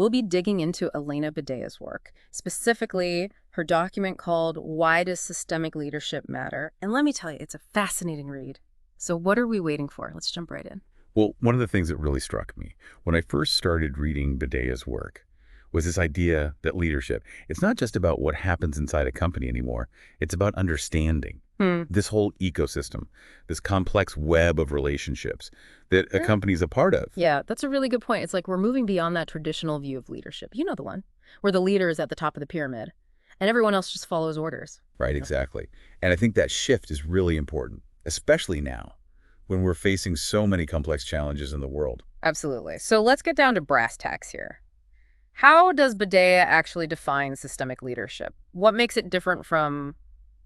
we'll be digging into Elena Badea's work, specifically her document called Why Does Systemic Leadership Matter? And let me tell you, it's a fascinating read. So what are we waiting for? Let's jump right in. Well, one of the things that really struck me when I first started reading Badea's work was this idea that leadership, it's not just about what happens inside a company anymore. It's about understanding this whole ecosystem, this complex web of relationships that a company's a part of. Yeah, that's a really good point. It's like we're moving beyond that traditional view of leadership. You know the one, where the leader is at the top of the pyramid and everyone else just follows orders. Right, exactly. And I think that shift is really important, especially now when we're facing so many complex challenges in the world. Absolutely. So let's get down to brass tacks here. How does Badea actually define systemic leadership? What makes it different from,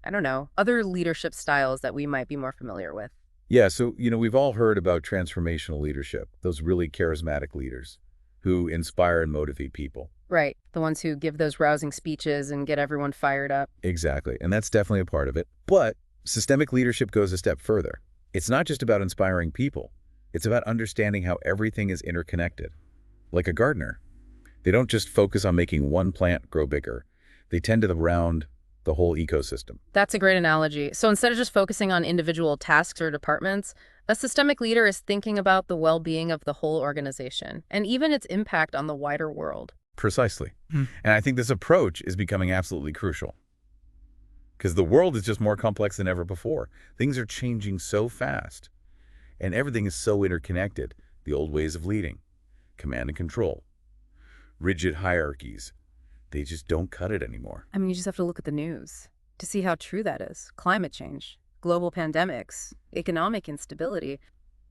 I don't know, other leadership styles that we might be more familiar with? Yeah, so, we've all heard about transformational leadership, those really charismatic leaders who inspire and motivate people. Right. The ones who give those rousing speeches and get everyone fired up. Exactly, and that's definitely a part of it. But systemic leadership goes a step further. It's not just about inspiring people. It's about understanding how everything is interconnected. Like a gardener. They don't just focus on making one plant grow bigger. They tend to round the whole ecosystem. That's a great analogy. So instead of just focusing on individual tasks or departments, a systemic leader is thinking about the well-being of the whole organization and even its impact on the wider world. Precisely. And I think this approach is becoming absolutely crucial because the world is just more complex than ever before. Things are changing so fast and everything is so interconnected. The old ways of leading, command and control, rigid hierarchies, they just don't cut it anymore. I mean, you just have to look at the news to see how true that is. Climate change, global pandemics, economic instability.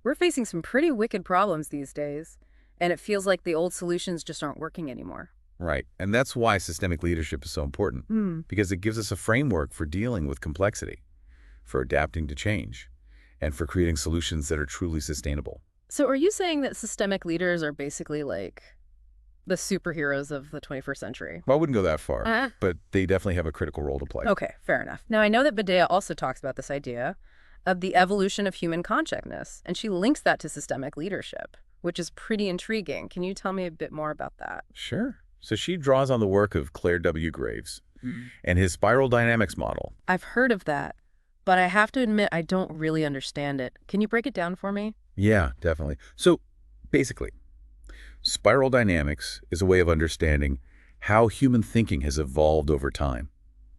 We're facing some pretty wicked problems these days, and it feels like the old solutions just aren't working anymore. Right. And that's why systemic leadership is so important, because it gives us a framework for dealing with complexity, for adapting to change, and for creating solutions that are truly sustainable. So are you saying that systemic leaders are basically like the superheroes of the 21st century? Well, I wouldn't go that far, but they definitely have a critical role to play. Okay, fair enough. Now, I know that Badea also talks about this idea of the evolution of human consciousness, and she links that to systemic leadership, which is pretty intriguing. Can you tell me a bit more about that? Sure. So she draws on the work of Claire W. Graves and his spiral dynamics model. I've heard of that, but I have to admit I don't really understand it. Can you break it down for me? Yeah, definitely. So basically, spiral dynamics is a way of understanding how human thinking has evolved over time.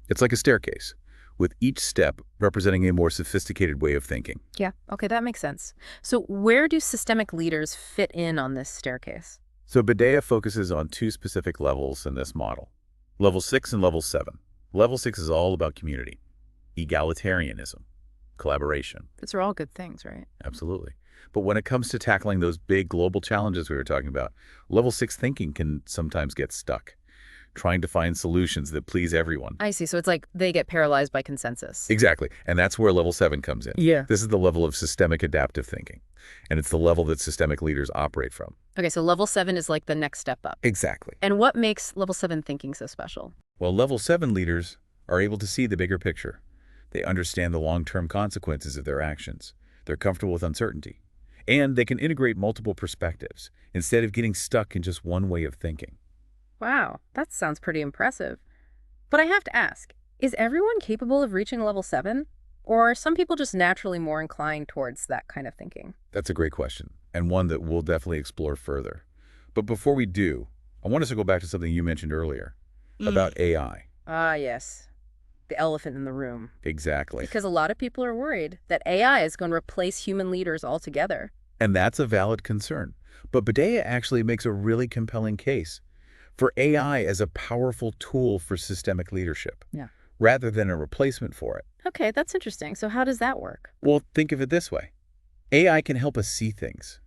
It's like a staircase, with each step representing a more sophisticated way of thinking. Yeah, okay, that makes sense. So where do systemic leaders fit in on this staircase? So Badea focuses on two specific levels in this model, level 6 and level 7. Level 6 is all about community, egalitarianism, collaboration. Those are all good things, right? Absolutely. But when it comes to tackling those big global challenges we were talking about, level 6 thinking can sometimes get stuck, trying to find solutions that please everyone. I see. So it's like they get paralyzed by consensus. Exactly. And that's where level 7 comes in. Yeah. This is the level of systemic adaptive thinking. And it's the level that systemic leaders operate from. Okay, so level 7 is like the next step up. Exactly. And what makes level 7 thinking so special? Well, level 7 leaders are able to see the bigger picture. They understand the long-term consequences of their actions. They're comfortable with uncertainty. And they can integrate multiple perspectives instead of getting stuck in just one way of thinking. Wow, that sounds pretty impressive. But I have to ask, is everyone capable of reaching level 7? Or are some people just naturally more inclined towards that kind of thinking? That's a great question, and one that we'll definitely explore further. But before we do, I want us to go back to something you mentioned earlier about AI. Ah, yes. The elephant in the room. Exactly. Because a lot of people are worried that AI is going to replace human leaders altogether. And that's a valid concern. But Badea actually makes a really compelling case for AI as a powerful tool for systemic leadership, rather than a replacement for it. Okay, that's interesting. So how does that work? Well, think of it this way. AI can help us see things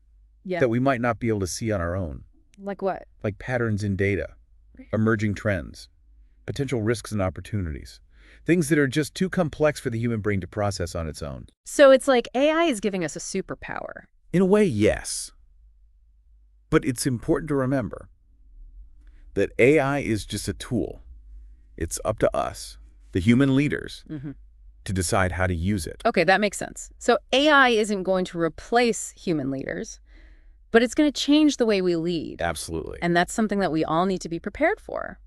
that we might not be able to see on our own. Like what? Like patterns in data, emerging trends, potential risks and opportunities. Things that are just too complex for the human brain to process on its own. So it's like AI is giving us a superpower. In a way, yes. But it's important to remember that AI is just a tool. It's up to us, the human leaders, to decide how to use it. Okay, that makes sense. So AI isn't going to replace human leaders, But it's going to change the way we lead. Absolutely. And that's something that we all need to be prepared for.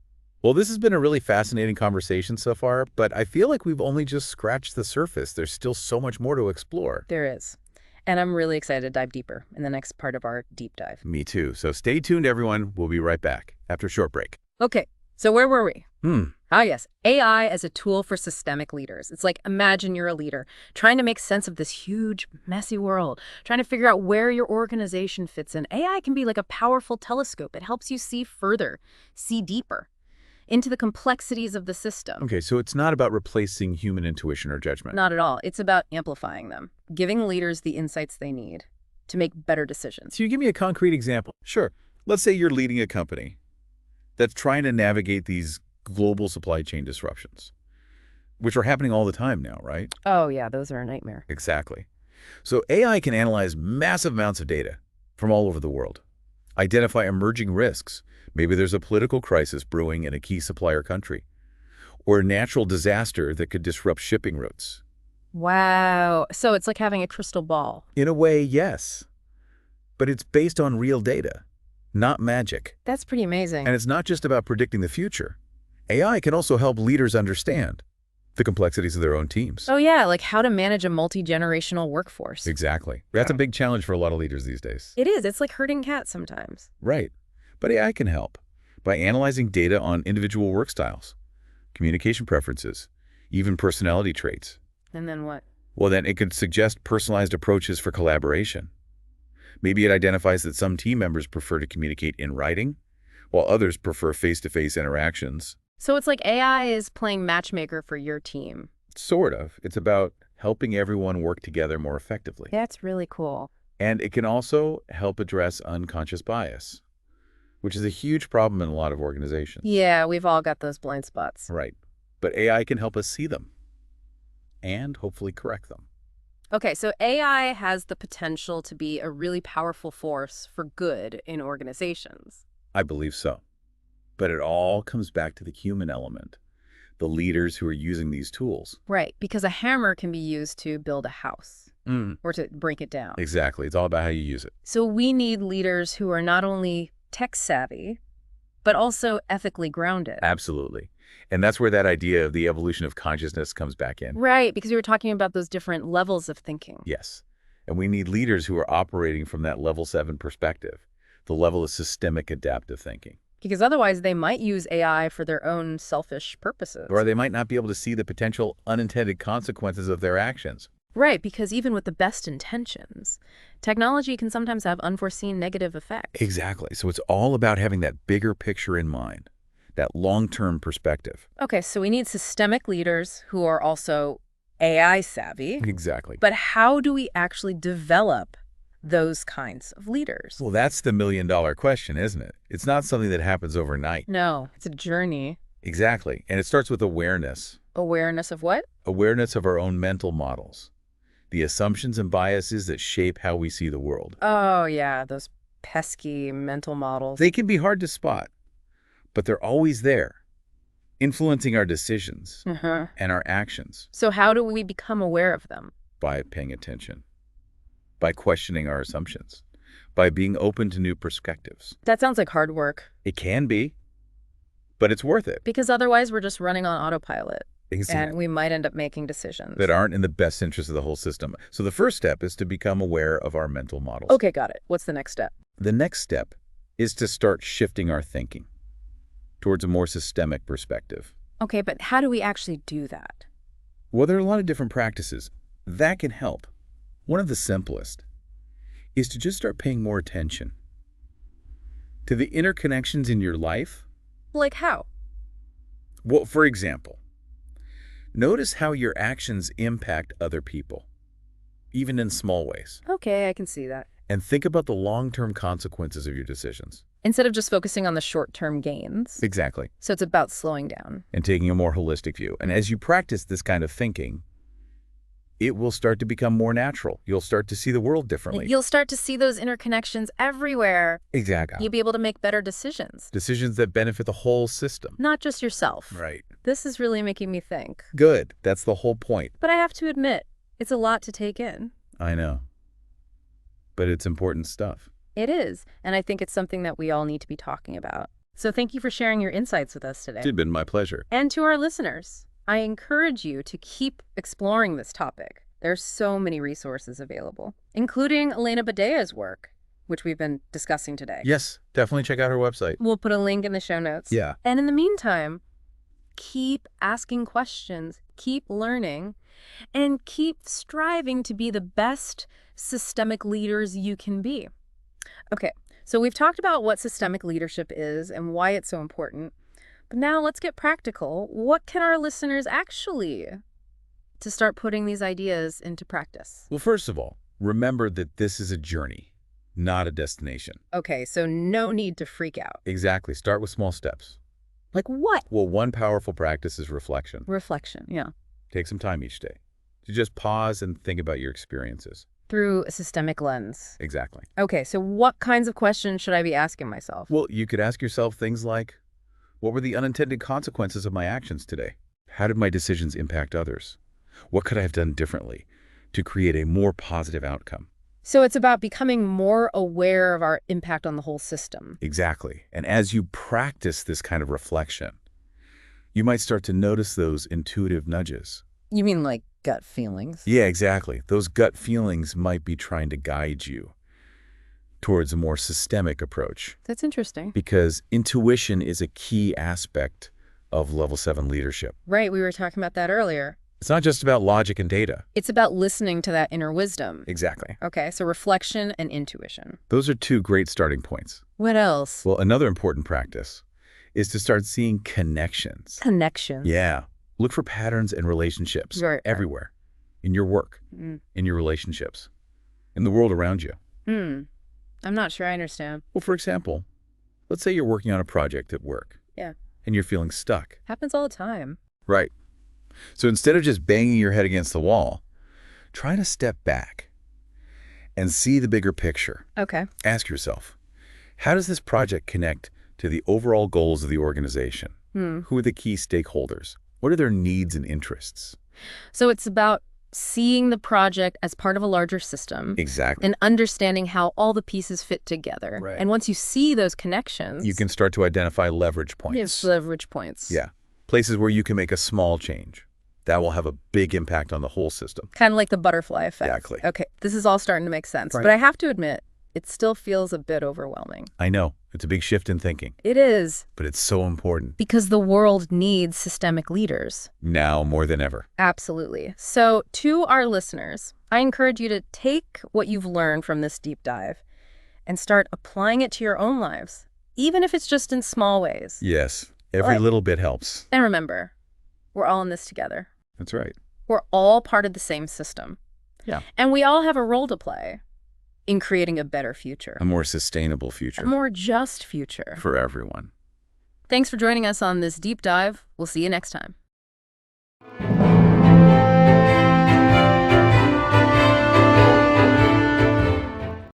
Well, this has been a really fascinating conversation so far, but I feel like we've only just scratched the surface. There's still so much more to explore. There is. And I'm really excited to dive deeper in the next part of our deep dive. Me too. So stay tuned, everyone. We'll be right back after a short break. Okay, so where were we? Hmm. Yes, AI as a tool for systemic leaders. It's like, imagine you're a leader trying to make sense of this huge, messy world, trying to figure out where your organization fits in. AI can be like a powerful telescope. It helps you see further, see deeper into the complexities of the system. Okay, so it's not about replacing human intuition or judgment. Not at all. It's about amplifying them, giving leaders the insights they need to make better decisions. So you give me a concrete example. Sure. Let's say you're leading a company that's trying to navigate these global supply chain disruptions, which are happening all the time now, right? Oh, yeah, those are a nightmare. Exactly. So AI can analyze massive amounts of data from all over the world, identify emerging risks. Maybe there's a political crisis brewing in a key supplier country, or a natural disaster that could disrupt shipping routes. Wow. So it's like having a crystal ball. In a way, yes. But it's based on real data, not magic. That's pretty amazing. And it's not just about predicting the future. AI can also help leaders understand the complexities of their own teams. Oh, yeah, like how to manage a multi-generational workforce. Exactly. That's a big challenge for a lot of leaders these days. It is. It's like herding cats sometimes. Right. But AI can help by analyzing data on individual work styles, communication preferences, even personality traits. And then what? Well, then it could suggest personalized approaches for collaboration. Maybe it identifies that some team members prefer to communicate in writing, while others prefer face-to-face interactions. So it's like AI is playing matchmaker for your team. Sort of. It's about helping everyone work together more effectively. That's really cool. And it can also help address unconscious bias, which is a huge problem in a lot of organizations. Yeah, we've all got those blind spots. Right. But AI can help us see them and hopefully correct them. Okay, so AI has the potential to be a really powerful force for good in organizations. I believe so. But it all comes back to the human element, the leaders who are using these tools. Right, because a hammer can be used to build a house or to break it down. Exactly. It's all about how you use it. So we need leaders who are not only tech savvy, but also ethically grounded. Absolutely. And that's where that idea of the evolution of consciousness comes back in. Right, because we were talking about those different levels of thinking. Yes. And we need leaders who are operating from that level 7 perspective, the level of systemic adaptive thinking. Because otherwise they might use AI for their own selfish purposes. Or they might not be able to see the potential unintended consequences of their actions. Right, because even with the best intentions, technology can sometimes have unforeseen negative effects. Exactly. So it's all about having that bigger picture in mind, that long-term perspective. Okay, so we need systemic leaders who are also AI savvy. Exactly. But how do we actually develop those kinds of leaders? Well, that's the million-dollar question, isn't it? It's not something that happens overnight. No, it's a journey. Exactly. And it starts with awareness. Awareness of what? Awareness of our own mental models, the assumptions and biases that shape how we see the world. Oh, yeah, those pesky mental models. They can be hard to spot, but they're always there, influencing our decisions and our actions. So how do we become aware of them? By paying attention, by questioning our assumptions, by being open to new perspectives. That sounds like hard work. It can be, but it's worth it. Because otherwise we're just running on autopilot. Exactly. And we might end up making decisions that aren't in the best interest of the whole system. So the first step is to become aware of our mental models. Okay, got it. What's the next step? The next step is to start shifting our thinking towards a more systemic perspective. Okay, but how do we actually do that? Well, there are a lot of different practices that can help. One of the simplest is to just start paying more attention to the interconnections in your life. Like how? Well, for example, notice how your actions impact other people, even in small ways. Okay, I can see that. And think about the long-term consequences of your decisions. Instead of just focusing on the short-term gains. Exactly. So it's about slowing down. And taking a more holistic view. And as you practice this kind of thinking, it will start to become more natural. You'll start to see the world differently. You'll start to see those interconnections everywhere. Exactly. You'll be able to make better decisions. Decisions that benefit the whole system. Not just yourself. Right. This is really making me think. Good. That's the whole point. But I have to admit, it's a lot to take in. I know. But it's important stuff. It is, and I think it's something that we all need to be talking about. So thank you for sharing your insights with us today. It's been my pleasure. And to our listeners, I encourage you to keep exploring this topic. There's so many resources available, including Elena Badea's work, which we've been discussing today. Yes, definitely check out her website. We'll put a link in the show notes. Yeah. And in the meantime, keep asking questions, keep learning, and keep striving to be the best systemic leaders you can be. Okay, so we've talked about what systemic leadership is and why it's so important. But now let's get practical. What can our listeners actually to start putting these ideas into practice? Well, first of all, remember that this is a journey, not a destination. Okay, so no need to freak out. Exactly. Start with small steps. Like what? Well, one powerful practice is reflection. Reflection, yeah. Take some time each day to just pause and think about your experiences. Through a systemic lens. Exactly. Okay, so what kinds of questions should I be asking myself? Well, you could ask yourself things like, what were the unintended consequences of my actions today? How did my decisions impact others? What could I have done differently to create a more positive outcome? So it's about becoming more aware of our impact on the whole system. Exactly. And as you practice this kind of reflection, you might start to notice those intuitive nudges. You mean like gut feelings? Yeah, exactly. Those gut feelings might be trying to guide you towards a more systemic approach. That's interesting. Because intuition is a key aspect of level 7 leadership. Right, we were talking about that earlier. It's not just about logic and data. It's about listening to that inner wisdom. Exactly. Okay, so reflection and intuition. Those are two great starting points. What else? Well, another important practice is to start seeing connections. Connections. Yeah. Look for patterns and relationships Right. everywhere. In your work, in your relationships, in the world around you. I'm not sure I understand. Well, for example, let's say you're working on a project at work. Yeah. And you're feeling stuck. Happens all the time. Right. So instead of just banging your head against the wall, try to step back and see the bigger picture. Okay. Ask yourself, how does this project connect to the overall goals of the organization? Who are the key stakeholders? What are their needs and interests? So it's about seeing the project as part of a larger system. Exactly. And understanding how all the pieces fit together. Right. And once you see those connections, You can start to identify leverage points. Yes, leverage points. Yeah. Places where you can make a small change. That will have a big impact on the whole system. Kind of like the butterfly effect. Exactly. Okay, this is all starting to make sense. Right. But I have to admit, it still feels a bit overwhelming. I know. It's a big shift in thinking, It is, but it's so important. because the world needs systemic leaders. Now more than ever. Absolutely. So to our listeners, I encourage you to take what you've learned from this deep dive and start applying it to your own lives, even if it's just in small ways. Yes. Every little bit helps. And remember, we're all in this together. That's right. We're all part of the same system. Yeah. And we all have a role to play in creating a better future. A more sustainable future. A more just future. For everyone. Thanks for joining us on this deep dive. We'll see you next time.